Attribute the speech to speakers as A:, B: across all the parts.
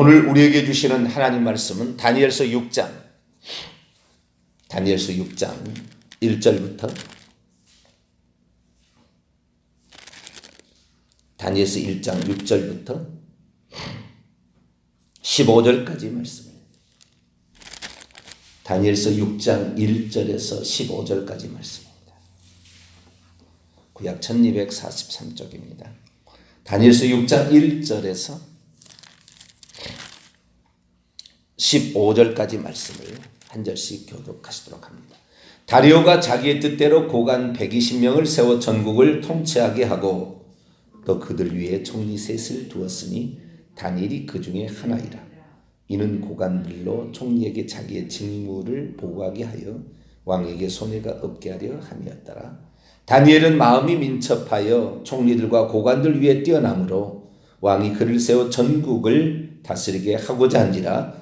A: 오늘 우리에게 주시는 하나님 말씀은 다니엘서 6장 1절부터 다니엘서 1장 6절부터 15절까지 말씀입니다. 다니엘서 6장 1절에서 15절까지 말씀입니다. 구약 1243쪽입니다. 다니엘서 6장 1절에서 15절까지 말씀을 한 절씩 교독하시도록 합니다. 다리오가 자기의 뜻대로 고관 120명을 세워 전국을 통치하게 하고 또 그들 위에 총리 셋을 두었으니 다니엘이 그 중에 하나이라. 이는 고관들로 총리에게 자기의 직무를 보고하게 하여 왕에게 손해가 없게 하려 함이었더라. 다니엘은 마음이 민첩하여 총리들과 고관들 위에 뛰어나므로 왕이 그를 세워 전국을 다스리게 하고자 한지라.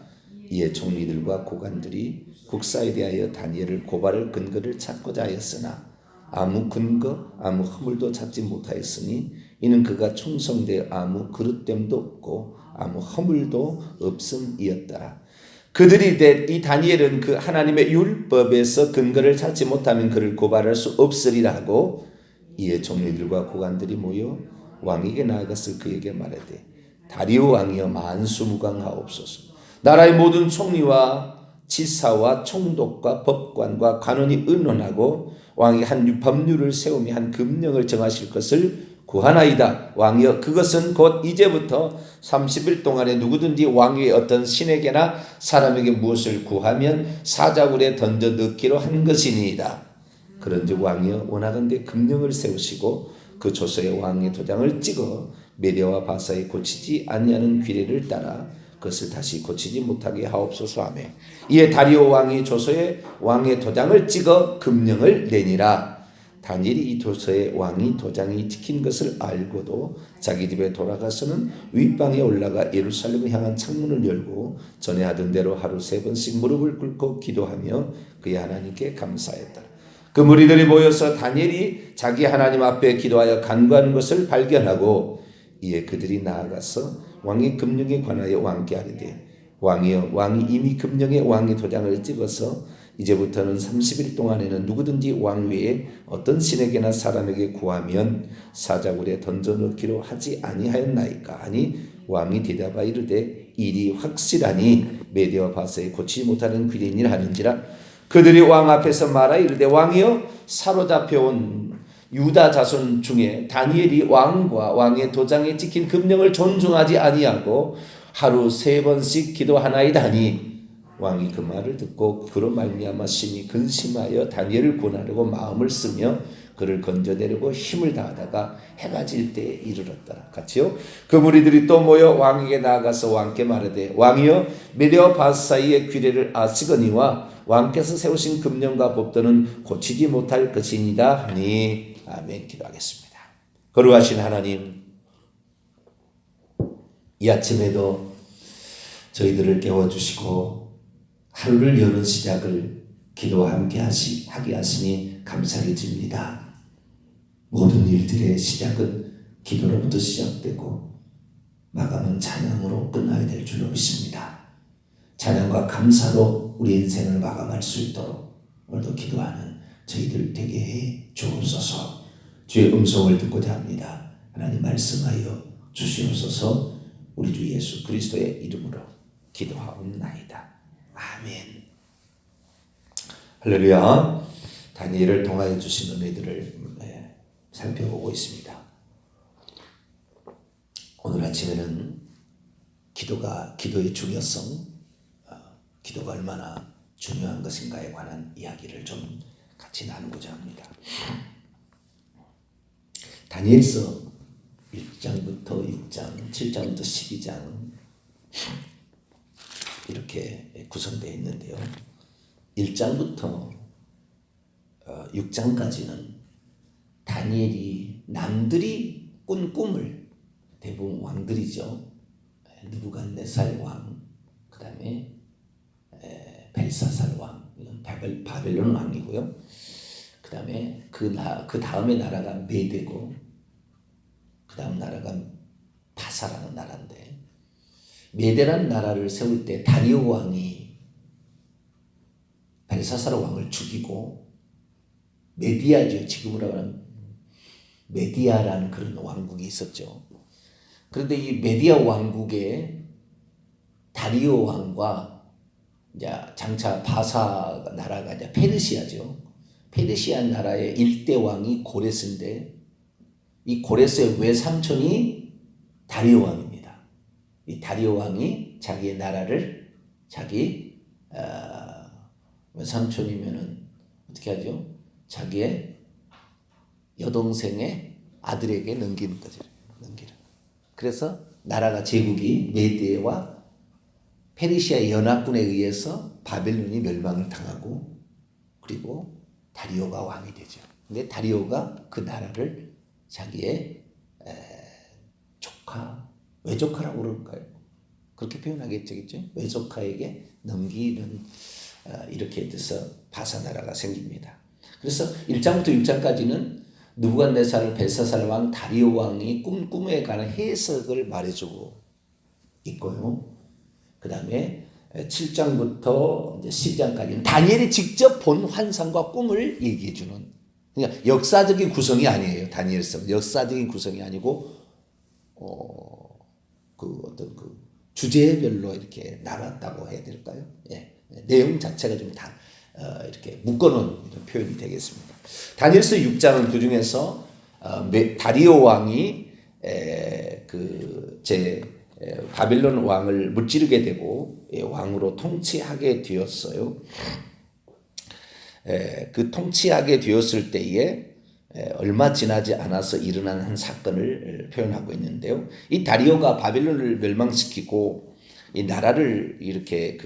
A: 이에 총리들과 고관들이 국사에 대하여 다니엘을 고발할 근거를 찾고자 하였으나 아무 근거 아무 허물도 찾지 못하였으니 이는 그가 충성되어 아무 그릇됨도 없고 아무 허물도 없음이었더라. 그들이 이 다니엘은 그 하나님의 율법에서 근거를 찾지 못하면 그를 고발할 수 없으리라 하고, 이에 총리들과 고관들이 모여 왕에게 나아가서 그에게 말하되 다리오 왕이여 만수무강하옵소서. 나라의 모든 총리와 지사와 총독과 법관과 관원이 의논하고 왕이 한 법률을 세우며 한 금령을 정하실 것을 구하나이다. 왕이여 그것은 곧 이제부터 30일 동안에 누구든지 왕위의 어떤 신에게나 사람에게 무엇을 구하면 사자굴에 던져 넣기로 한 것이니이다. 그런즉 왕이여 원하건대 금령을 세우시고 그 조서에 왕의 도장을 찍어 메대와 바사에 고치지 아니하는 규례를 따라 그것을 다시 고치지 못하게 하옵소서 하며, 이에 다리오 왕이 조서에 왕의 도장을 찍어 금령을 내니라. 다니엘이 이 조서에 왕이 도장이 찍힌 것을 알고도 자기 집에 돌아가서는 윗방에 올라가 예루살렘을 향한 창문을 열고 전에 하던 대로 하루 3번씩 무릎을 꿇고 기도하며 그의 하나님께 감사했다. 그 무리들이 모여서 다니엘이 자기 하나님 앞에 기도하여 간구하는 것을 발견하고, 이에 그들이 나아가서 왕의 금령에 관하여 왕께 아뢰되 왕이여 왕이 이미 금령에 왕의 도장을 찍어서 이제부터는 30일 동안에는 누구든지 왕 외에 어떤 신에게나 사람에게 구하면 사자굴에 던져 넣기로 하지 아니하였나이까 하니, 왕이 대답하여 이르되 일이 확실하니 메대와 바사에 고치지 못하는 규례니라 하는지라. 그들이 왕 앞에서 말하여 이르되 왕이여 사로잡혀온 유다 자손 중에 다니엘이 왕과 왕의 도장에 찍힌 금령을 존중하지 아니하고 하루 3번씩 기도하나이다 하니, 왕이 그 말을 듣고 그로 말미암아 심히 근심하여 다니엘을 구원하려고 마음을 쓰며 그를 건져내려고 힘을 다하다가 해가 질 때에 이르렀더라. 같이요. 그 무리들이 또 모여 왕에게 나아가서 왕께 말하되 왕이여 메대와 바사의 규례를 아시거니와 왕께서 세우신 금령과 법도는 고치지 못할 것이니이다 하니. 아멘. 기도하겠습니다. 거룩하신 하나님, 이 아침에도 저희들을 깨워주시고 하루를 여는 시작을 기도와 함께 하게 하시니 감사를 드립니다. 모든 일들의 시작은 기도로부터 시작되고 마감은 찬양으로 끝나야 될 줄로 믿습니다. 찬양과 감사로 우리 인생을 마감할 수 있도록 오늘도 기도하는 저희들 되게 해 주옵소서. 주의 음성을 듣고자 합니다. 하나님 말씀하여 주시옵소서. 우리 주 예수 그리스도의 이름으로 기도하옵나이다. 아멘. 할렐루야. 다니엘을 통하여 주신 은혜들을 살펴보고 있습니다. 오늘 아침에는 기도의 중요성, 기도가 얼마나 중요한 것인가에 관한 이야기를 좀 같이 나누고자 합니다. 다니엘서 1장부터 6장, 7장부터 12장 이렇게 구성되어 있는데요. 1장부터 6장까지는 다니엘이 남들이 꾼 꿈을, 대부분 왕들이죠. 느부갓네살 왕, 그 다음에 벨사살 왕, 이건 바벨론 왕이고요. 그 다음에 그 다음에 나라가 메대고, 그 다음 나라가 바사라는 나라인데, 메대라는 나라를 세울 때 다리오 왕이 벨사사르 왕을 죽이고 메디아죠. 지금으로 하면 메디아라는 그런 왕국이 있었죠. 그런데 이 메디아 왕국의 다리오 왕과 이제 장차 바사 나라가 이제 페르시아죠. 페르시아 나라의 일대 왕이 고레스인데 이 고레스의 외삼촌이 다리오 왕입니다. 이 다리오 왕이 자기의 나라를 자기 외삼촌이면은 어떻게 하죠? 자기의 여동생의 아들에게 넘기는 거죠. 넘기는. 그래서 나라가 제국이 메디아와 페르시아 연합군에 의해서 바벨론이 멸망을 당하고 그리고 다리오가 왕이 되죠. 근데 다리오가 그 나라를 자기의 조카, 외조카라고 그럴까요? 그렇게 표현하겠죠. 외조카에게 넘기는 이렇게 돼서 바사 나라가 생깁니다. 그래서 1장부터 6장까지는 느부갓네살 벨사살 왕 다리오 왕이 꿈에 관한 해석을 말해주고 있고요. 그 다음에 7장부터 12장까지는 다니엘이 직접 본 환상과 꿈을 얘기해주는, 그러니까 역사적인 구성이 아니에요. 다니엘서 역사적인 구성이 아니고 그 어떤 그 주제별로 이렇게 나눴다고 해야 될까요? 예. 내용 자체가 좀 다 이렇게 묶어놓은 이런 표현이 되겠습니다. 다니엘서 6장은 그 중에서 다리오 왕이 바빌론 왕을 무찌르게 되고 왕으로 통치하게 되었어요. 그 통치하게 되었을 때에 얼마 지나지 않아서 일어난 한 사건을 표현하고 있는데요. 이 다리오가 바빌론을 멸망시키고 이 나라를 이렇게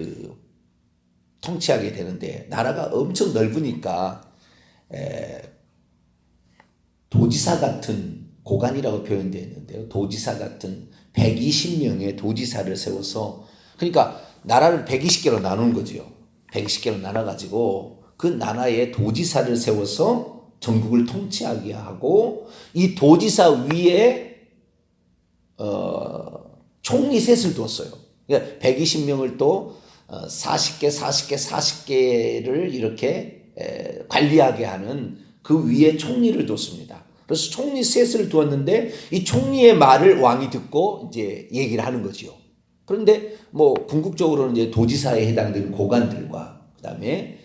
A: 통치하게 되는데, 나라가 엄청 넓으니까 도지사 같은 고관이라고 표현되어 있는데요. 도지사 같은 120명의 도지사를 세워서, 그러니까 나라를 120개로 나누는 거죠. 120개로 나눠가지고 그 나라의 도지사를 세워서 전국을 통치하게 하고, 이 도지사 위에 총리 셋을 두었어요. 그러니까 120명을 또 40개를 이렇게 관리하게 하는 그 위에 총리를 뒀습니다. 그래서 총리 셋을 두었는데 이 총리의 말을 왕이 듣고 이제 얘기를 하는 거지요. 그런데 뭐 궁극적으로는 이제 도지사에 해당되는 고관들과 그다음에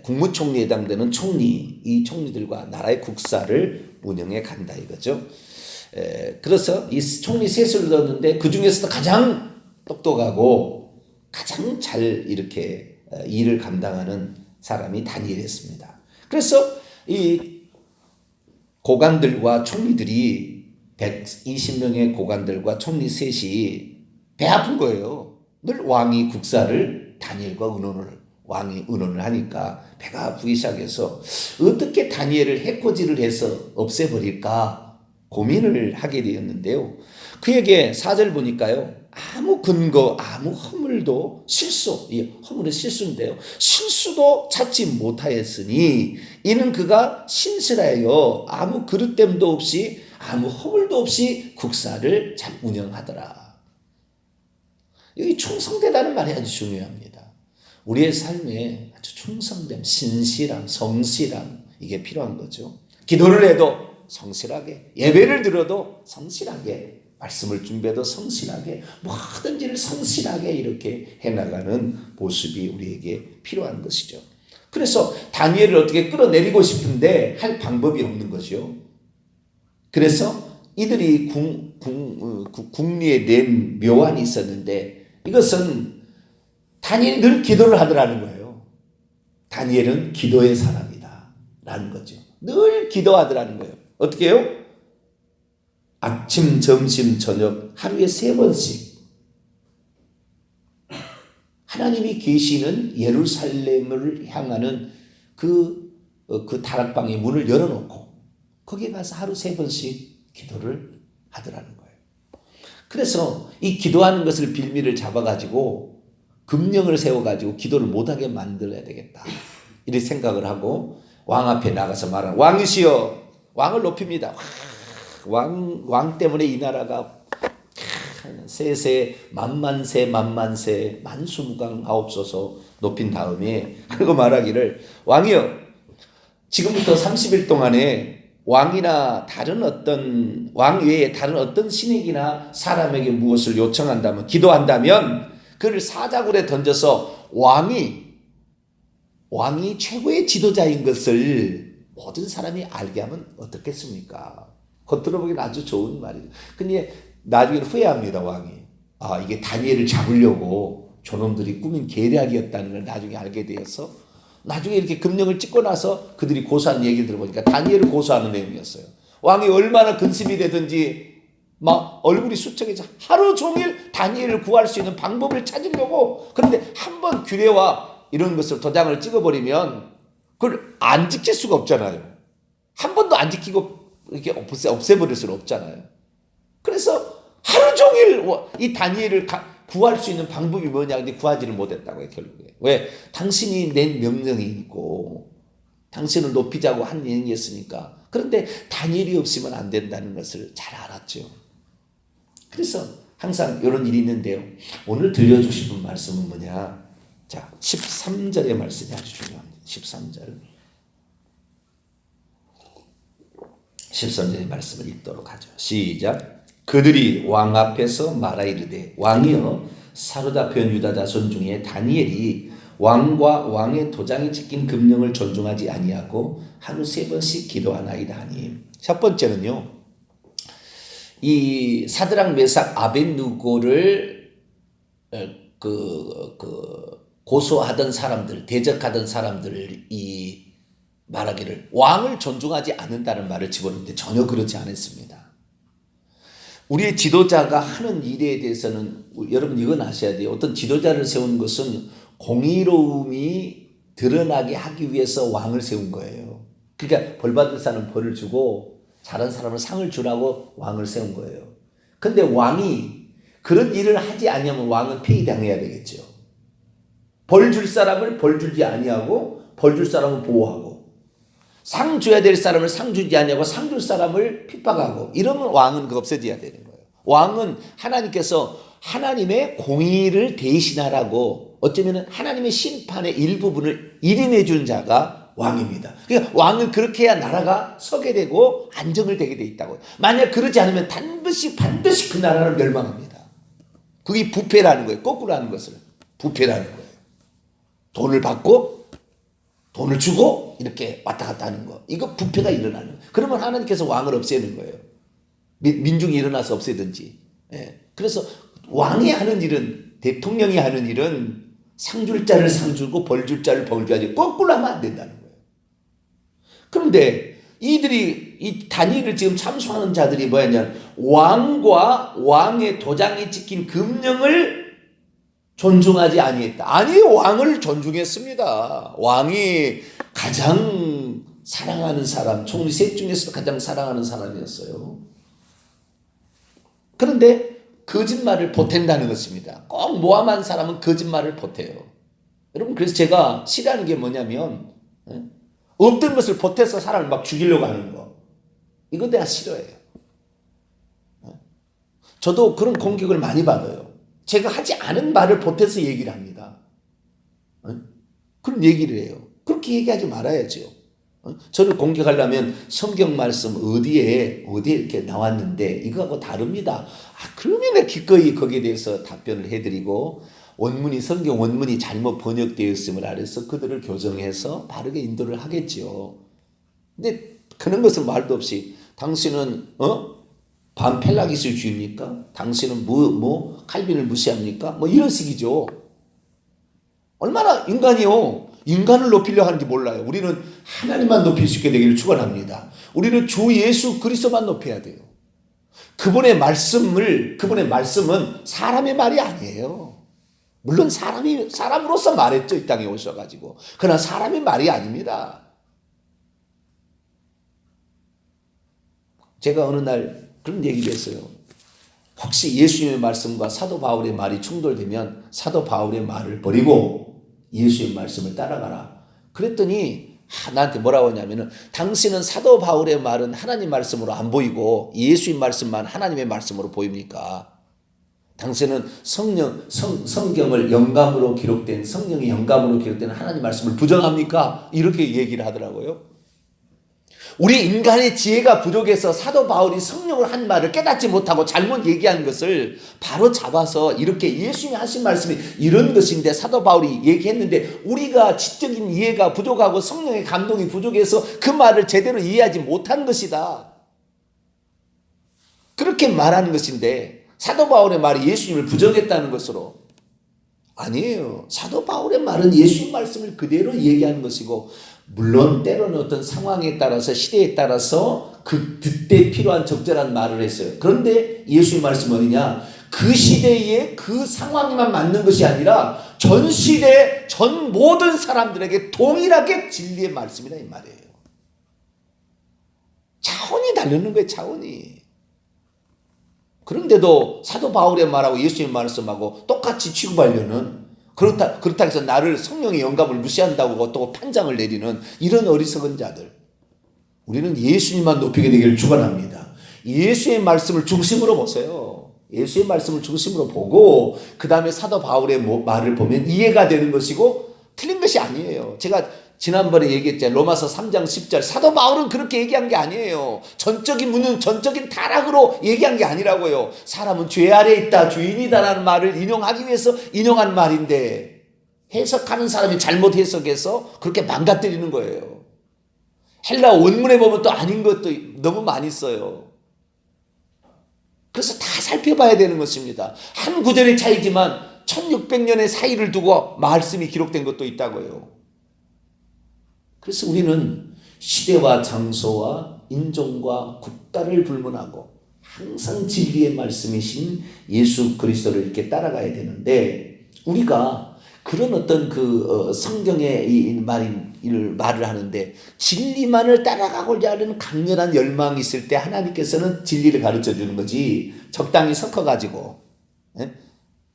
A: 국무총리에 해당되는 총리, 이 총리들과 나라의 국사를 운영해 간다 이거죠. 그래서 이 총리 셋을 두었는데 그 중에서도 가장 똑똑하고 가장 잘 이렇게 일을 감당하는 사람이 다니엘이었습니다. 그래서 이 고관들과 총리들이 120명의 고관들과 총리 셋이 배 아픈 거예요. 늘 왕이 국사를 다니엘과 왕이 의논을 하니까 배가 아프기 시작해서 어떻게 다니엘을 해코지를 해서 없애버릴까 고민을 하게 되었는데요. 그에게 4절 보니까요. 아무 근거, 아무 허물도 허물은 실수인데요. 실수도 찾지 못하였으니 이는 그가 신실하여 아무 그릇됨도 없이 아무 허물도 없이 국사를 잘 운영하더라. 여기 충성되다는 말이 아주 중요합니다. 우리의 삶에 아주 충성됨, 신실함, 성실함 이게 필요한 거죠. 기도를 해도 성실하게, 예배를 드려도 성실하게, 말씀을 준비해도 성실하게, 뭐든지를 성실하게 이렇게 해나가는 모습이 우리에게 필요한 것이죠. 그래서 다니엘을 어떻게 끌어내리고 싶은데 할 방법이 없는 거죠. 그래서 이들이 궁리에 낸 묘안이 있었는데 이것은 다니엘이 늘 기도를 하더라는 거예요. 다니엘은 기도의 사람이다 라는 거죠. 늘 기도하더라는 거예요. 어떻게 해요? 아침, 점심, 저녁 하루에 3번씩 하나님이 계시는 예루살렘을 향하는 그 다락방의 문을 열어놓고 거기에 가서 하루 3번씩 기도를 하더라는 거예요. 그래서 이 기도하는 것을 빌미를 잡아가지고 금령을 세워가지고 기도를 못하게 만들어야 되겠다 이렇게 생각을 하고 왕 앞에 나가서 말하는, 왕이시여, 왕을 높입니다. 왕 때문에 이 나라가 세세 만만세 만만세 만수무강하옵소서 높인 다음에 그리고 말하기를 왕이여 지금부터 30일 동안에 왕이나 다른 어떤 왕 외에 다른 어떤 신에게나 사람에게 무엇을 요청한다면 기도한다면 그를 사자굴에 던져서 왕이 최고의 지도자인 것을 모든 사람이 알게 하면 어떻겠습니까? 겉들어 보기는 아주 좋은 말이죠. 근데 나중에 후회합니다, 왕이. 아, 이게 다니엘을 잡으려고 저놈들이 꾸민 계략이었다는 걸 나중에 알게 되어서 나중에 이렇게 금령을 찍고 나서 그들이 고소한 얘기를 들어보니까 다니엘을 고소하는 내용이었어요. 왕이 얼마나 근심이 되든지 막 얼굴이 수척해져 하루 종일 다니엘을 구할 수 있는 방법을 찾으려고 그런데 한번 규례와 이런 것을 도장을 찍어버리면 그걸 안 지킬 수가 없잖아요. 한 번도 안 지키고 이렇게 없애버릴 수는 없잖아요. 그래서 하루 종일 이 다니엘을 구할 수 있는 방법이 뭐냐 근데 구하지를 못했다고요. 결국에. 왜? 당신이 낸 명령이고 당신을 높이자고 한 얘기였으니까. 그런데 다니엘이 없으면 안 된다는 것을 잘 알았죠. 그래서 항상 이런 일이 있는데요. 오늘 들려주시는 말씀은 뭐냐. 자, 13절의 말씀이 아주 중요합니다. 13절의 말씀을 읽도록 하죠. 시작. 그들이 왕 앞에서 말하 이르되 왕이여 사로잡혀온 유다 자손 중에 다니엘이 왕과 왕의 도장이 찍힌 금령을 존중하지 아니하고 하루 3번씩 기도하나이다 하니. 첫 번째는요. 이 사드락 메삭 아벳느고를 고소하던 사람들, 대적하던 사람들이 말하기를 왕을 존중하지 않는다는 말을 집어넣는데 전혀 그렇지 않았습니다. 우리의 지도자가 하는 일에 대해서는 여러분 이건 아셔야 돼요. 어떤 지도자를 세운 것은 공의로움이 드러나게 하기 위해서 왕을 세운 거예요. 그러니까 벌 받을 사람은 벌을 주고 잘한 사람은 상을 주라고 왕을 세운 거예요. 근데 왕이 그런 일을 하지 않으면 왕은 폐위당해야 되겠죠. 벌 줄 사람을 벌 주지 아니하고 벌 줄 사람을 보호하고 상 줘야 될 사람을 상 주지 아니하고 상 줄 사람을 핍박하고 이러면 왕은 그 없어져야 되는 거예요. 왕은 하나님께서 하나님의 공의를 대신하라고 어쩌면 하나님의 심판의 일부분을 일임해 준 자가 왕입니다. 그러니까 왕은 그렇게 해야 나라가 서게 되고 안정을 되게 돼 있다고. 만약 그러지 않으면 반드시 그 나라는 멸망합니다. 그게 부패라는 거예요. 거꾸로 하는 것을 부패라는 거예요. 돈을 받고 돈을 주고 이렇게 왔다 갔다 하는 거. 이거 부패가 일어나는 거예요. 그러면 하나님께서 왕을 없애는 거예요. 민중이 일어나서 없애든지. 예. 그래서 왕이 하는 일은 대통령이 하는 일은 상줄 자를 상 주고 벌 줄 자를 벌 줘야지 거꾸로 하면 안 된다는 거예요. 그런데 이 다니엘을 지금 참소하는 자들이 뭐였냐면 왕과 왕의 도장이 찍힌 금령을 존중하지 아니했다. 아니 왕을 존중했습니다. 왕이 가장 사랑하는 사람, 총리 셋 중에서도 가장 사랑하는 사람이었어요. 그런데 거짓말을 보탠다는 것입니다. 꼭 모함한 사람은 거짓말을 보태요. 여러분 그래서 제가 싫어하는 게 뭐냐면 없던 것을 보태서 사람을 막 죽이려고 하는 거. 이거 내가 싫어해요. 저도 그런 공격을 많이 받아요. 제가 하지 않은 말을 보태서 얘기를 합니다. 그런 얘기를 해요. 그렇게 얘기하지 말아야죠. 저를 공격하려면 성경 말씀 어디에 이렇게 나왔는데 이거하고 다릅니다. 그러면 내가 기꺼이 거기에 대해서 답변을 해드리고 성경 원문이 잘못 번역되어 있음을 알아서 그들을 교정해서 바르게 인도를 하겠죠. 근데 그런 것은 말도 없이 당신은 반펠라기스주의입니까? 당신은 칼빈을 무시합니까? 이런 식이죠. 얼마나 인간을 높이려고 하는지 몰라요. 우리는 하나님만 높일 수 있게 되기를 축원합니다. 우리는 주 예수 그리스도만 높여야 돼요. 그분의 말씀은 사람의 말이 아니에요. 물론 사람으로서 말했죠. 이 땅에 오셔가지고. 그러나 사람의 말이 아닙니다. 제가 어느 날 그런 얘기를 했어요. 혹시 예수님의 말씀과 사도 바울의 말이 충돌되면 사도 바울의 말을 버리고 예수의 말씀을 따라가라. 그랬더니 나한테 뭐라고 하냐면은 당신은 사도 바울의 말은 하나님 말씀으로 안 보이고 예수의 말씀만 하나님의 말씀으로 보입니까? 당시에는 성경을 영감으로 기록된, 성령의 영감으로 기록된 하나님 말씀을 부정합니까? 이렇게 얘기를 하더라고요. 우리 인간의 지혜가 부족해서 사도 바울이 성령을 한 말을 깨닫지 못하고 잘못 얘기한 것을 바로 잡아서 이렇게 예수님이 하신 말씀이 이런 것인데 사도 바울이 얘기했는데 우리가 지적인 이해가 부족하고 성령의 감동이 부족해서 그 말을 제대로 이해하지 못한 것이다. 그렇게 말하는 것인데 사도 바울의 말이 예수님을 부정했다는 것으로 아니에요. 사도 바울의 말은 예수님 말씀을 그대로 얘기하는 것이고 물론 때로는 어떤 상황에 따라서 시대에 따라서 그때 필요한 적절한 말을 했어요. 그런데 예수님 말씀은 어디냐? 그 시대에 그 상황에만 맞는 것이 아니라 전 시대 전 모든 사람들에게 동일하게 진리의 말씀이다 이 말이에요. 차원이 다르는 거예요. 차원이. 그런데도 사도 바울의 말하고 예수님 말씀하고 똑같이 취급하려는 그렇다 해서 나를 성령의 영감을 무시한다고 또 판장을 내리는 이런 어리석은 자들. 우리는 예수님만 높이게 되기를 축원합니다. 예수의 말씀을 중심으로 보세요. 예수의 말씀을 중심으로 보고 그 다음에 사도 바울의 말을 보면 이해가 되는 것이고 틀린 것이 아니에요. 제가 지난번에 얘기했잖아요. 로마서 3장 10절 사도 바울은 그렇게 얘기한 게 아니에요. 전적인 문은 전적인 타락으로 얘기한 게 아니라고요. 사람은 죄 아래 있다 주인이다라는 말을 인용하기 위해서 인용한 말인데 해석하는 사람이 잘못 해석해서 그렇게 망가뜨리는 거예요. 헬라 원문에 보면 또 아닌 것도 너무 많이 써요. 그래서 다 살펴봐야 되는 것입니다. 한 구절의 차이지만 1600년의 사이를 두고 말씀이 기록된 것도 있다고요. 그래서 우리는 시대와 장소와 인종과 국가를 불문하고 항상 진리의 말씀이신 예수 그리스도를 이렇게 따라가야 되는데 우리가 그런 어떤 성경의 이 말을 하는데 진리만을 따라가고자 하는 강렬한 열망이 있을 때 하나님께서는 진리를 가르쳐 주는 거지 적당히 섞어가지고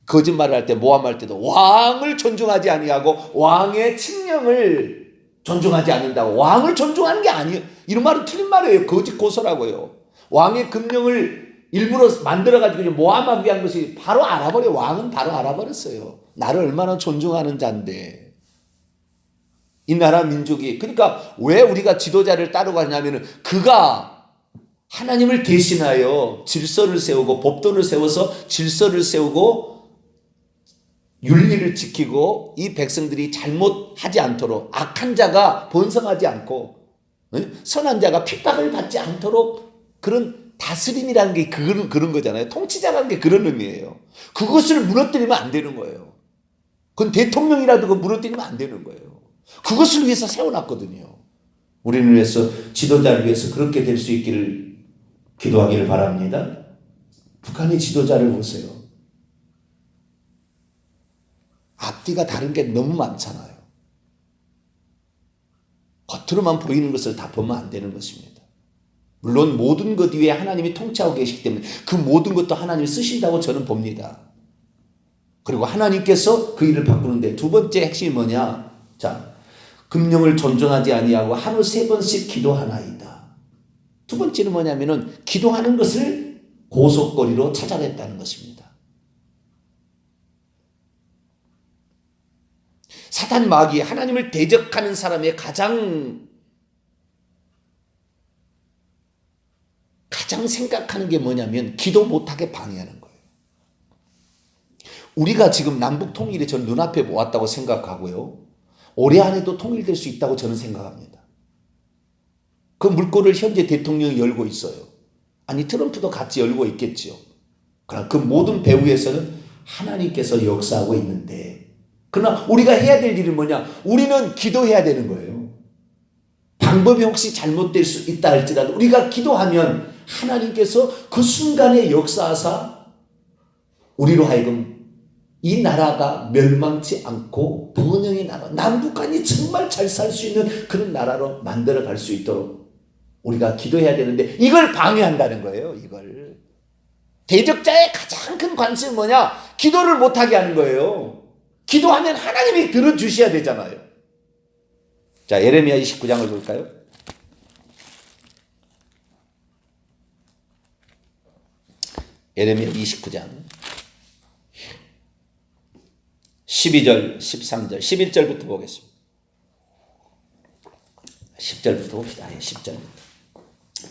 A: 거짓말을 할 때 모함할 때도 왕을 존중하지 아니하고 왕의 칙령을 존중하지 않는다고 왕을 존중하는 게 아니에요. 이런 말은 틀린 말이에요. 거짓 고소라고요. 왕의 금령을 일부러 만들어가지고 모함하기 위한 것이 바로 알아버려. 왕은 바로 알아버렸어요. 나를 얼마나 존중하는 자인데. 이 나라 민족이 그러니까 왜 우리가 지도자를 따르고 하냐면은 그가 하나님을 대신하여 질서를 세우고 법도를 세워서 질서를 세우고 윤리를 지키고 이 백성들이 잘못하지 않도록 악한 자가 번성하지 않고 선한 자가 핍박을 받지 않도록 그런 다스림이라는 게 그런 거잖아요. 통치자라는 게 그런 의미예요. 그것을 무너뜨리면 안 되는 거예요. 그건 대통령이라도 무너뜨리면 안 되는 거예요. 그것을 위해서 세워놨거든요. 우리를 위해서 지도자를 위해서 그렇게 될 수 있기를 기도하기를 바랍니다. 북한의 지도자를 보세요. 앞뒤가 다른 게 너무 많잖아요. 겉으로만 보이는 것을 다 보면 안 되는 것입니다. 물론 모든 것 위에 하나님이 통치하고 계시기 때문에 그 모든 것도 하나님이 쓰신다고 저는 봅니다. 그리고 하나님께서 그 일을 바꾸는데 두 번째 핵심이 뭐냐? 자, 금령을 존중하지 아니하고 하루 3번씩 기도하나이다. 두 번째는 뭐냐면은 기도하는 것을 고속거리로 찾아냈다는 것입니다. 사탄 마귀 하나님을 대적하는 사람의 가장 생각하는 게 뭐냐면 기도 못하게 방해하는 거예요. 우리가 지금 남북 통일이 전 눈앞에 보았다고 생각하고요. 올해 안에도 통일될 수 있다고 저는 생각합니다. 그 물꼬를 현재 대통령이 열고 있어요. 아니 트럼프도 같이 열고 있겠지요. 그러나 그 모든 배후에서는 하나님께서 역사하고 있는데 그러나 우리가 해야 될 일은 뭐냐? 우리는 기도해야 되는 거예요. 방법이 혹시 잘못될 수 있다 할지라도 우리가 기도하면 하나님께서 그 순간에 역사하사 우리로 하여금 이 나라가 멸망치 않고 번영의 나라, 남북한이 정말 잘 살 수 있는 그런 나라로 만들어갈 수 있도록 우리가 기도해야 되는데 이걸 방해한다는 거예요. 이걸. 대적자의 가장 큰 관심은 뭐냐? 기도를 못하게 하는 거예요. 기도하면 하나님이 들어주셔야 되잖아요. 자, 예레미야 29장을 볼까요? 예레미야 29장 12절, 13절, 11절부터 보겠습니다. 10절부터 봅시다. 10절부터.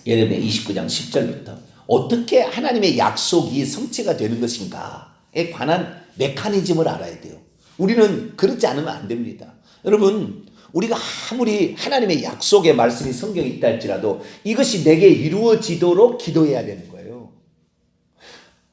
A: 예레미야 29장 10절부터. 어떻게 하나님의 약속이 성취가 되는 것인가에 관한 메커니즘을 알아야 돼요. 우리는 그렇지 않으면 안 됩니다. 여러분, 우리가 아무리 하나님의 약속의 말씀이 성경에 있다 할지라도 이것이 내게 이루어지도록 기도해야 되는 거예요.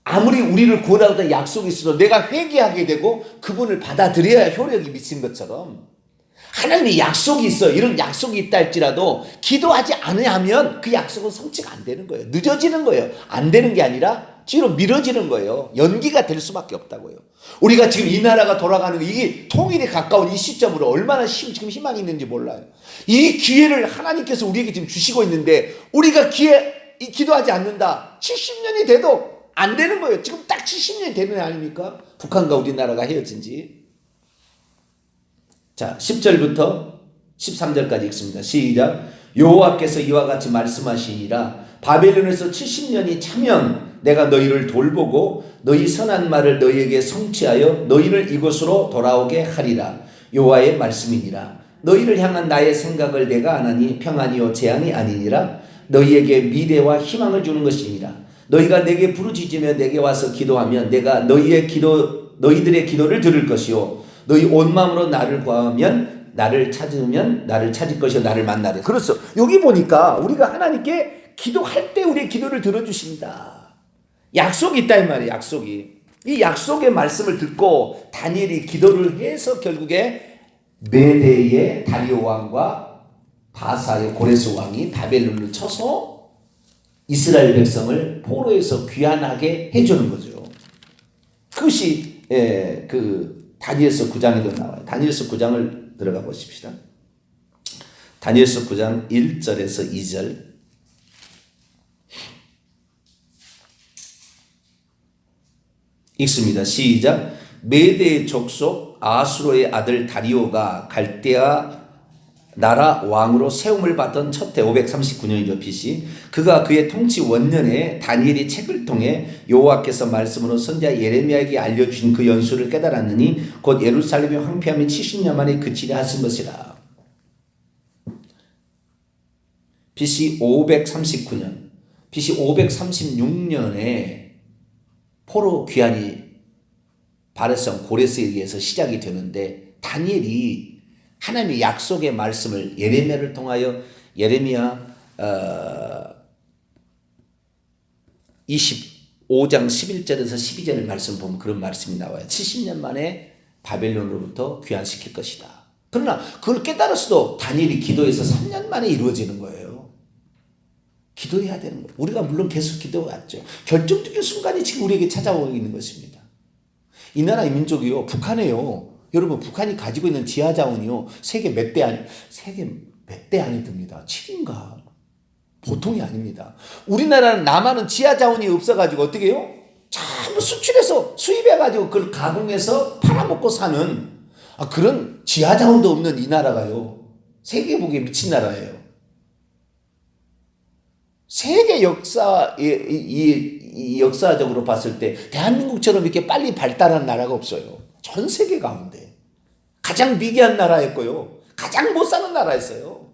A: 아무리 우리를 구원하겠다는 약속이 있어도 내가 회개하게 되고 그분을 받아들여야 효력이 미친 것처럼 하나님의 약속이 있어. 이런 약속이 있다 할지라도 기도하지 않으면 그 약속은 성취가 안 되는 거예요. 늦어지는 거예요. 안 되는 게 아니라 뒤로 미뤄지는 거예요. 연기가 될 수밖에 없다고요. 우리가 지금 이 나라가 돌아가는 이게 통일에 가까운 이 시점으로 얼마나 지금 희망이 있는지 몰라요. 이 기회를 하나님께서 우리에게 지금 주시고 있는데 우리가 기도하지 않는다. 70년이 돼도 안 되는 거예요. 지금 딱 70년이 되는 애 아닙니까? 북한과 우리나라가 헤어진 지. 자, 10절부터 13절까지 읽습니다. 시작. 여호와께서 이와 같이 말씀하시니라. 바벨론에서 70년이 차면 내가 너희를 돌보고 너희 선한 말을 너희에게 성취하여 너희를 이곳으로 돌아오게 하리라. 여호와의 말씀이니라. 너희를 향한 나의 생각을 내가 아나니 평안이요 재앙이 아니니라. 너희에게 미래와 희망을 주는 것이니라. 너희가 내게 부르짖으며 내게 와서 기도하면 내가 너희들의 기도를 들을 것이요 너희 온 마음으로 나를 구하면 나를 찾으면 나를 찾을 것이요 나를 만나리. 그렇소. 여기 보니까 우리가 하나님께 기도할 때 우리의 기도를 들어주신다. 약속이 있다 이 말이에요. 약속이. 이 약속의 말씀을 듣고 다니엘이 기도를 해서 결국에 메대의 다리오 왕과 바사의 고레스 왕이 바벨론을 쳐서 이스라엘 백성을 포로에서 귀환하게 해주는 거죠. 그것이 다니엘서 9장에도 나와요. 다니엘서 9장을 들어가 보십시다. 다니엘서 9장 1절에서 2절. 읽습니다. 시작. 메대의 족속 아수로의 아들 다리오가 갈대아 나라 왕으로 세움을 받던 첫 해 539년이죠. BC. 그가 그의 통치 원년에 다니엘이 책을 통해 여호와께서 말씀으로 선지자 예레미야에게 알려주신 그 연수를 깨달았느니 곧 예루살렘의 황폐함이 70년 만에 그치려 하신 것이라. BC 539년, BC 536년에 포로 귀환이 바레성 고레스에 의해서 시작이 되는데 다니엘이 하나님의 약속의 말씀을 예레미야를 통하여 예레미야 25장 11절에서 12절의 말씀 보면 그런 말씀이 나와요. 70년 만에 바벨론으로부터 귀환시킬 것이다. 그러나 그걸 깨달았어도 다니엘이 기도해서 3년 만에 이루어지는 거예요. 기도해야 되는 거예요. 우리가 물론 계속 기도해왔죠. 결정적인 순간이 지금 우리에게 찾아오고 있는 것입니다. 이 나라 이 민족이요. 북한에요. 여러분 북한이 가지고 있는 지하자원이요. 세계 몇 대 안에 듭니다. 7인가. 보통이 아닙니다. 우리나라는 남한은 지하자원이 없어가지고 어떻게 해요? 전부 수출해서 수입해가지고 그걸 가공해서 팔아먹고 사는 그런 지하자원도 없는 이 나라가요. 세계 보기에 미친 나라예요. 세계 역사적으로 봤을 때 대한민국처럼 이렇게 빨리 발달한 나라가 없어요. 전 세계 가운데 가장 미개한 나라였고요. 가장 못 사는 나라였어요.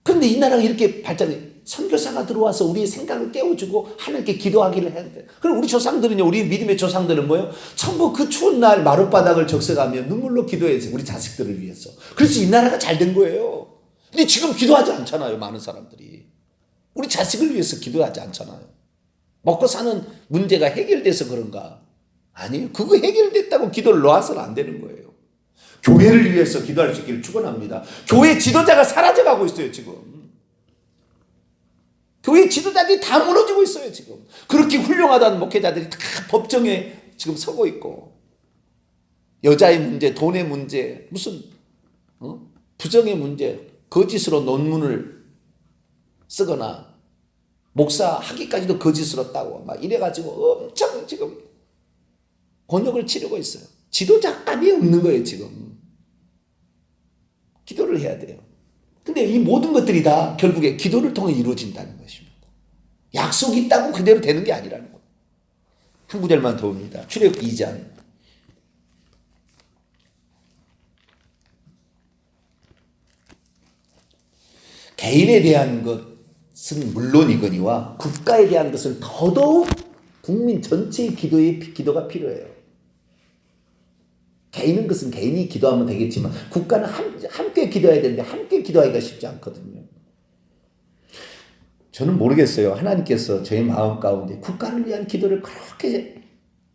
A: 그런데 이 나라가 이렇게 발전해 선교사가 들어와서 우리의 생각을 깨워주고 하나님께 기도하기를 해야 돼. 그럼 우리 조상들은요, 우리 믿음의 조상들은 뭐예요? 전부 그 추운 날 마룻바닥을 적셔가며 눈물로 기도했어요. 우리 자식들을 위해서. 그래서 이 나라가 잘 된 거예요. 근데 지금 기도하지 않잖아요. 많은 사람들이. 우리 자식을 위해서 기도하지 않잖아요. 먹고 사는 문제가 해결돼서 그런가? 아니에요. 그거 해결됐다고 기도를 놓아서는 안 되는 거예요. 교회를 위해서 기도할 수 있기를 축원합니다. 교회 지도자가 사라져가고 있어요. 지금. 교회 지도자들이 다 무너지고 있어요. 지금. 그렇게 훌륭하다는 목회자들이 다 법정에 지금 서고 있고 여자의 문제, 돈의 문제, 무슨 부정의 문제, 거짓으로 논문을 쓰거나 목사 하기까지도 거짓으로 따고 막 이래가지고 엄청 지금 곤욕을 치르고 있어요. 지도자감이 없는 거예요. 지금. 기도를 해야 돼요. 근데 이 모든 것들이 다 결국에 기도를 통해 이루어진다는 것입니다. 약속이 있다고 그대로 되는 게 아니라는 거예요. 한 구절만 더 봅니다. 출애굽기 2장. 개인에 대한 것은 물론이거니와 국가에 대한 것은 더더욱 국민 전체의 기도가 필요해요. 개인은 것은 개인이 기도하면 되겠지만 국가는 함께 기도해야 되는데 함께 기도하기가 쉽지 않거든요. 저는 모르겠어요. 하나님께서 저의 마음 가운데 국가를 위한 기도를 그렇게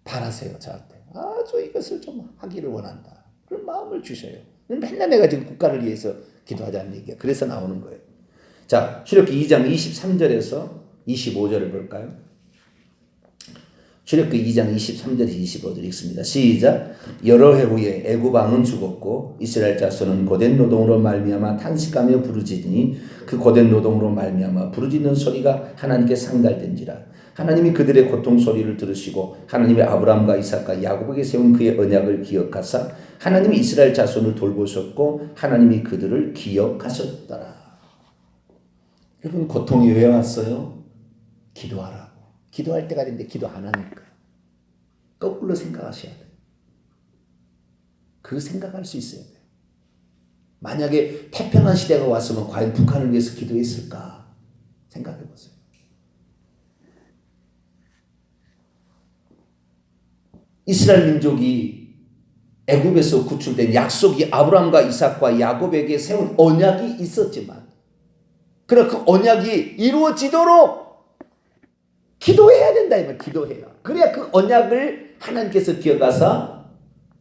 A: 바라세요. 저한테. 저 이것을 좀 하기를 원한다. 그런 마음을 주셔요. 맨날 내가 지금 국가를 위해서 기도하자는 얘기야. 그래서 나오는 거예요. 자, 출애굽기 2장 23절에서 25절을 볼까요? 출애굽기 2장 23절에서 25절 읽습니다. 시작. 여러 해 후에 애굽 왕은 죽었고 이스라엘 자손은 고된 노동으로 말미암아 탄식하며 부르짖으니 그 고된 노동으로 말미암아 부르짖는 소리가 하나님께 상달된지라. 하나님이 그들의 고통 소리를 들으시고 하나님이 아브라함과 이삭과 야곱에게 세운 그의 언약을 기억하사 하나님이 이스라엘 자손을 돌보셨고 하나님이 그들을 기억하셨더라. 여러분, 고통이 왜 왔어요? 기도하라고. 기도할 때가 됐는데 기도 안 하니까. 거꾸로 생각하셔야 돼요. 그 생각할 수 있어야 돼요. 만약에 태평한 시대가 왔으면 과연 북한을 위해서 기도했을까? 생각해 보세요. 이스라엘 민족이 애굽에서 구출된 약속이 아브라함과 이삭과 야곱에게 세운 언약이 있었지만 그러나 그 언약이 이루어지도록 기도해야 된다. 이 말. 기도해야. 그래야 그 언약을 하나님께서 기억하사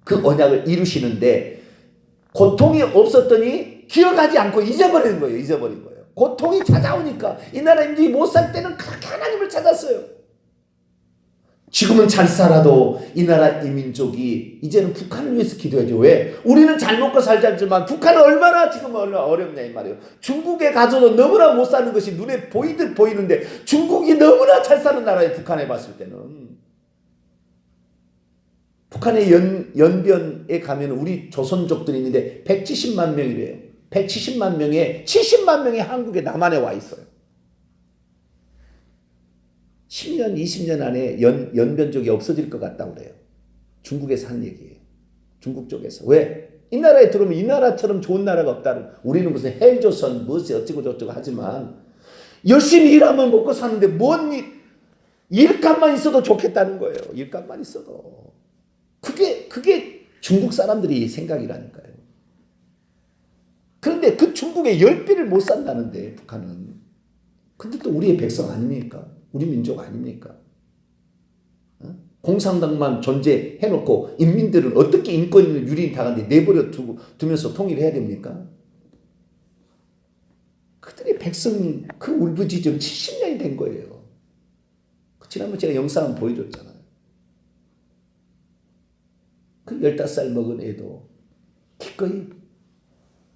A: 그 언약을 이루시는데 고통이 없었더니 기억하지 않고 잊어버리는 거예요. 잊어버린 거예요. 고통이 찾아오니까 이 나라 민족이 못 살 때는 그렇게 하나님을 찾았어요. 지금은 잘 살아도 이 나라 이 민족이 이제는 북한을 위해서 기도해야죠. 왜? 우리는 잘 먹고 살자지만 북한은 얼마나 지금 어렵냐 이 말이에요. 중국에 가서도 너무나 못 사는 것이 눈에 보이는데 중국이 너무나 잘 사는 나라에 북한에 봤을 때는 북한의 연변에 가면 우리 조선족들이 있는데 170만 명이래요. 170만 명에 70만 명이 한국에 남한에 와 있어요. 10년, 20년 안에 연변족이 없어질 것 같다고 그래요. 중국에서 하는 얘기예요. 중국 쪽에서. 왜? 이 나라에 들어오면 이 나라처럼 좋은 나라가 없다는. 우리는 무슨 헬조선, 무엇이 어쩌고 저쩌고 하지만 열심히 일하면 먹고 사는데 뭔 일감만 있어도 좋겠다는 거예요. 일감만 있어도. 그게 중국 사람들이 생각이라니까요. 그런데 그 중국의 10배를 못 산다는데 북한은. 근데 또 우리의 백성 아닙니까? 우리 민족 아닙니까? 공산당만 존재해놓고 인민들은 어떻게 인권을 유린당하는데 내버려 두면서 통일해야 됩니까? 그들의 백성이 그 울부짖음 70년이 된 거예요. 지난번 제가 영상 보여줬잖아요. 그 15살 먹은 애도 기꺼이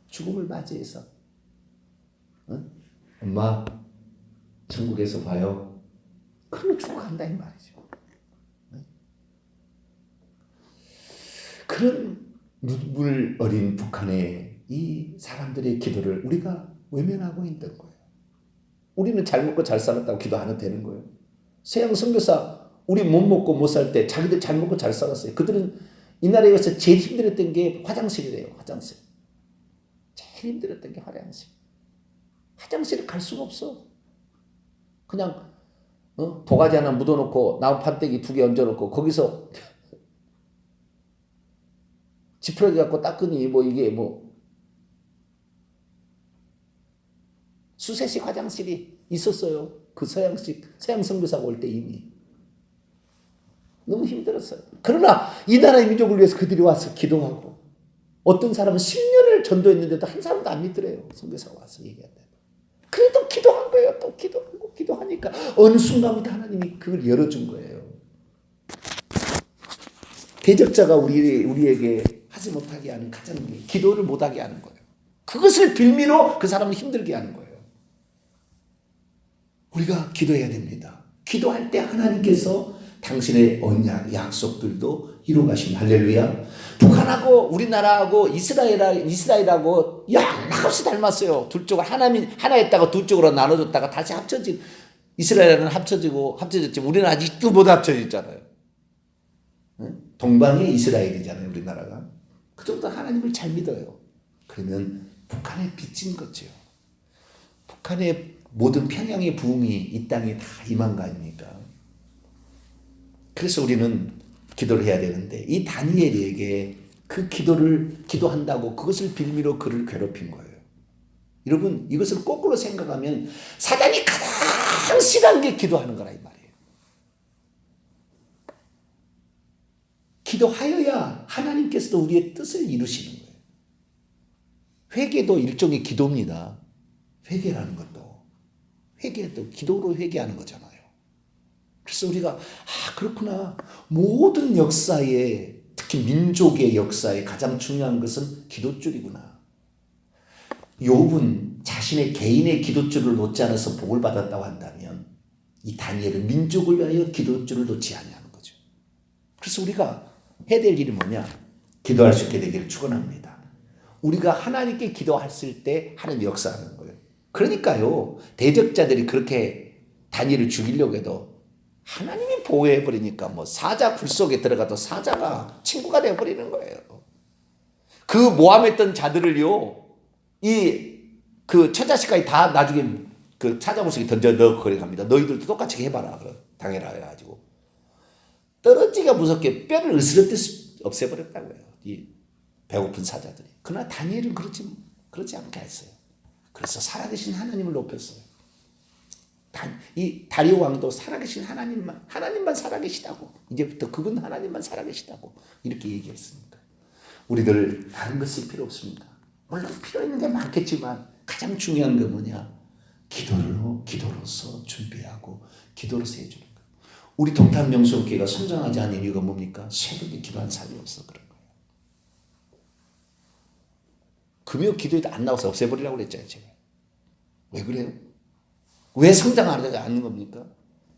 A: 죽음을 맞이해서 엄마 천국에서 봐요. 그러면 죽어간다 이 말이죠. 그런 눈물 어린 북한의 이 사람들의 기도를 우리가 외면하고 있는 거예요. 우리는 잘 먹고 잘 살았다고 기도 안 해도 되는 거예요. 서양 선교사 우리 못 먹고 못 살 때 자기들 잘 먹고 잘 살았어요. 그들은 이 나라에 와서 제일 힘들었던 게 화장실이래요. 화장실. 제일 힘들었던 게 화장실. 화장실에 갈 수가 없어. 그냥 도가지 하나 묻어놓고 나무 판때기 2개 얹어놓고 거기서 지푸라기 갖고 닦으니 이게 수세식 화장실이 있었어요. 그 서양 선교사가 올 때 이미. 너무 힘들었어요. 그러나 이 나라의 민족을 위해서 그들이 와서 기도하고 어떤 사람은 10년을 전도했는데도 한 사람도 안 믿더래요. 선교사가 와서 얘기한다. 그래도 기도한 거예요. 또 기도하고 기도하니까 어느 순간부터 하나님이 그걸 열어준 거예요. 대적자가 우리에게 하지 못하게 하는 가장 기도를 못하게 하는 거예요. 그것을 빌미로 그 사람을 힘들게 하는 거예요. 우리가 기도해야 됩니다. 기도할 때 하나님께서 당신의 언약, 약속들도 이루어가십니다. 할렐루야. 북한하고 우리나라하고 이스라엘하고 하나없이 닮았어요. 둘 쪽을 하나였다가 두 쪽으로 나눠졌다가 다시 합쳐진 이스라엘은 합쳐졌지만 우리는 아직도 못 합쳐졌잖아요. 동방의 이스라엘이잖아요, 우리나라가. 그 정도 하나님을 잘 믿어요. 그러면 북한에 빚진 거죠. 북한의 모든 평양의 부흥이 이 땅에 다 임한 거 아닙니까? 그래서 우리는 기도를 해야 되는데 이 다니엘에게 그 기도를 기도한다고 그것을 빌미로 그를 괴롭힌 거예요. 여러분 이것을 거꾸로 생각하면 사단이 가장 싫어하는 게 기도하는 거라 이 말이에요. 기도하여야 하나님께서도 우리의 뜻을 이루시는 거예요. 회개도 일종의 기도입니다. 회개라는 것도. 회개도 기도로 회개하는 거잖아요. 그래서 우리가 그렇구나. 모든 역사에 특히 민족의 역사에 가장 중요한 것은 기도줄이구나. 욥은 자신의 개인의 기도줄을 놓지 않아서 복을 받았다고 한다면 이 다니엘은 민족을 위하여 기도줄을 놓지 아니하는 거죠. 그래서 우리가 해야 될 일이 뭐냐? 기도할 수 있게 되기를 축원합니다. 우리가 하나님께 기도했을 때 하나님 역사하는 거예요. 그러니까요. 대적자들이 그렇게 다니엘을 죽이려고 해도 하나님이 보호해버리니까 뭐 사자 굴 속에 들어가도 사자가 친구가 되어버리는 거예요. 그 모함했던 자들을요. 그 처자식까지 다 나중에 그 사자 속에 던져 넣어 갑니다. 너희들도 똑같이 해봐라. 당해라 해가지고. 떨어지기가 무섭게 뼈를 으스러뜨 없애버렸다고요. 이 배고픈 사자들이. 그러나 다니엘은 그렇지 않게 했어요. 그래서 살아계신 하나님을 높였어요. 이 다리오 왕도 살아계신 하나님만 살아계시다고. 이제부터 그분 하나님만 살아계시다고 이렇게 얘기했으니까. 우리들 다른 것이 필요 없습니다. 물론 필요 있는 게 많겠지만 가장 중요한 건 뭐냐? 기도로서 준비하고 기도로서 해주는 거예요. 우리 동탄명성교회가 성장하지 않는 이유가 뭡니까? 새벽에 기도한 사람이 없어 그런 거예요. 금요 기도에도 안 나와서 없애버리라고 그랬잖아요. 제가. 왜 그래요? 왜 성장하지 않는 겁니까?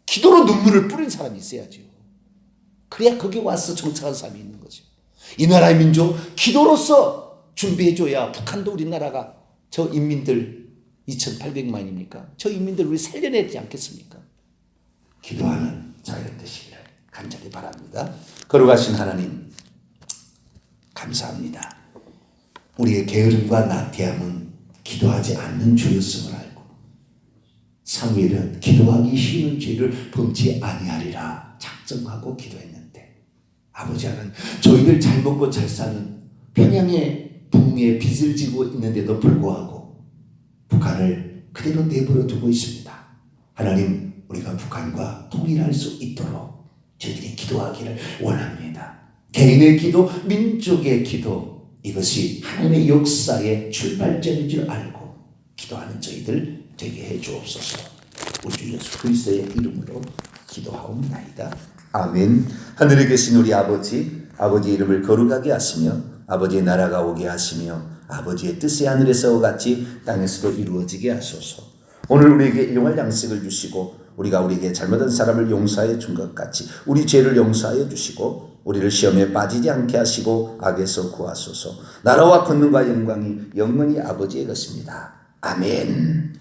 A: 기도로 눈물을 뿌린 사람이 있어야죠. 그래야 거기 와서 정착한 사람이 있는 거죠. 이 나라의 민족 기도로서 준비해줘야 북한도 우리나라가 저 인민들 2,800만입니까? 저 인민들 우리 살려내지 않겠습니까? 기도하는 자가 되시기를 간절히 바랍니다. 거룩하신 하나님 감사합니다. 우리의 게으름과 나태함은 기도하지 않는 죄였음을 알고 사무엘은 기도하기 쉬운 죄를 범치 아니하리라 작정하고 기도했는데 아버지 하나님 저희들 잘 먹고 잘 사는 평양의 붕에 빚을 지고 있는데도 불구하고 북한을 그대로 내버려 두고 있습니다. 하나님 우리가 북한과 통일할 수 있도록 저희들이 기도하기를 원합니다. 개인의 기도, 민족의 기도 이것이 하나님의 역사의 출발점인 줄 알고 기도하는 저희들 되게 해 주옵소서. 우리 주 예수 그리스도의 이름으로 기도하옵나이다. 아멘. 하늘에 계신 우리 아버지 이름을 거룩하게 하시며 아버지의 나라가 오게 하시며 아버지의 뜻이 하늘에서 같이 땅에서도 이루어지게 하소서. 오늘 우리에게 일용할 양식을 주시고 우리가 우리에게 잘못한 사람을 용서하여 준 것 같이 우리 죄를 용서하여 주시고 우리를 시험에 빠지지 않게 하시고 악에서 구하소서. 나라와 권능과 영광이 영원히 아버지의 것입니다. 아멘.